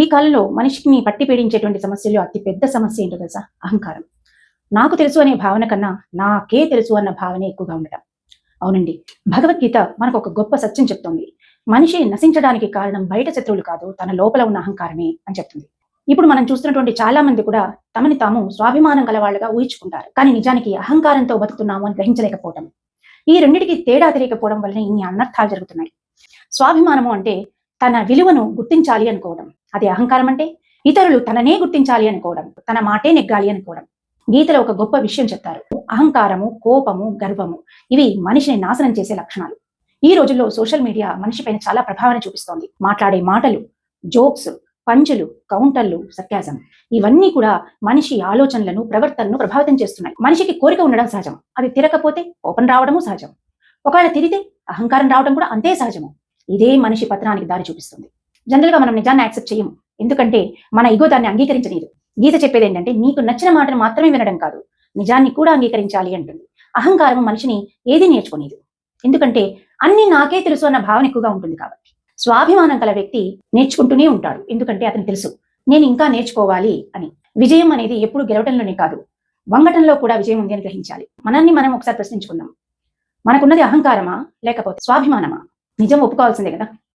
ఈ కాలంలో మనిషిని పట్టి పీడించేటువంటి సమస్యలు అతి పెద్ద సమస్య ఏంటో తెలుసా? అహంకారం. నాకు తెలుసు అనే భావన కన్నా నాకే తెలుసు అన్న భావనే ఎక్కువగా ఉండటం. అవునండి. భగవద్గీత మనకు ఒక గొప్ప సత్యం చెప్తోంది. మనిషి నశించడానికి కారణం బయట శత్రువులు కాదు, తన లోపల ఉన్న అహంకారమే అని చెప్తుంది. ఇప్పుడు మనం చూస్తున్నటువంటి చాలా మంది కూడా తమని తాము స్వాభిమానం గల వాళ్ళుగా ఊహించుకుంటారు. కానీ నిజానికి అహంకారంతో బతుకుతున్నాము అని గ్రహించలేకపోవటం. ఈ రెండిటికి తేడా తెలియకపోవడం వల్లనే ఇన్ని అనర్థాలు జరుగుతున్నాయి. స్వాభిమానము అంటే తన విలువను గుర్తించాలి అనుకోవడం. అదే అహంకారం అంటే ఇతరులు తననే గుర్తించాలి అనుకోవడం, తన మాటే నెగ్గాలి అనుకోవడం. గీతలో ఒక గొప్ప విషయం చెప్తారు. అహంకారము, కోపము, గర్వము ఇవి మనిషిని నాశనం చేసే లక్షణాలు. ఈ రోజుల్లో సోషల్ మీడియా మనిషి పైన చాలా ప్రభావాన్ని చూపిస్తోంది. మాట్లాడే మాటలు, జోక్స్, పంచులు, కౌంటర్లు, సర్కాజం ఇవన్నీ కూడా మనిషి ఆలోచనలను, ప్రవర్తనను ప్రభావితం చేస్తున్నాయి. మనిషికి కోరిక ఉండడం సహజం. అది తిరగకపోతే కోపం రావడము సహజం. ఒకవేళ తిరిగితే అహంకారం రావడం కూడా అంతే సహజము. ఇదే మనిషి పతనానికి దారి చూపిస్తుంది. జనరల్ గా మనం నిజాన్ని యాక్సెప్ట్ చేయము. ఎందుకంటే మన ఇగో దాన్ని అంగీకరించలేదు. గీత చెప్పేది ఏంటంటే నీకు నచ్చిన మాటను మాత్రమే వినడం కాదు, నిజాన్ని కూడా అంగీకరించాలి అంటుంది. అహంకారం మనిషిని ఏది నేర్చుకోలేదు. ఎందుకంటే అన్ని నాకే తెలుసు అన్న భావన ఎక్కువగా ఉంటుంది కాబట్టి. స్వాభిమానం గల వ్యక్తి నేర్చుకుంటూనే ఉంటాడు. ఎందుకంటే అతనికి తెలుసు నేను ఇంకా నేర్చుకోవాలి అని. విజయం అనేది ఎప్పుడు గెలవటంలోనే కాదు, వంగటంలో కూడా విజయం ఉంది అని గ్రహించాలి. మనల్ని మనం ఒకసారి ప్రశ్నించుకుందాం. మనకున్నది అహంకారమా లేకపోతే స్వాభిమానమా? నిజం ఒప్పుకోవాల్సిందే కదా.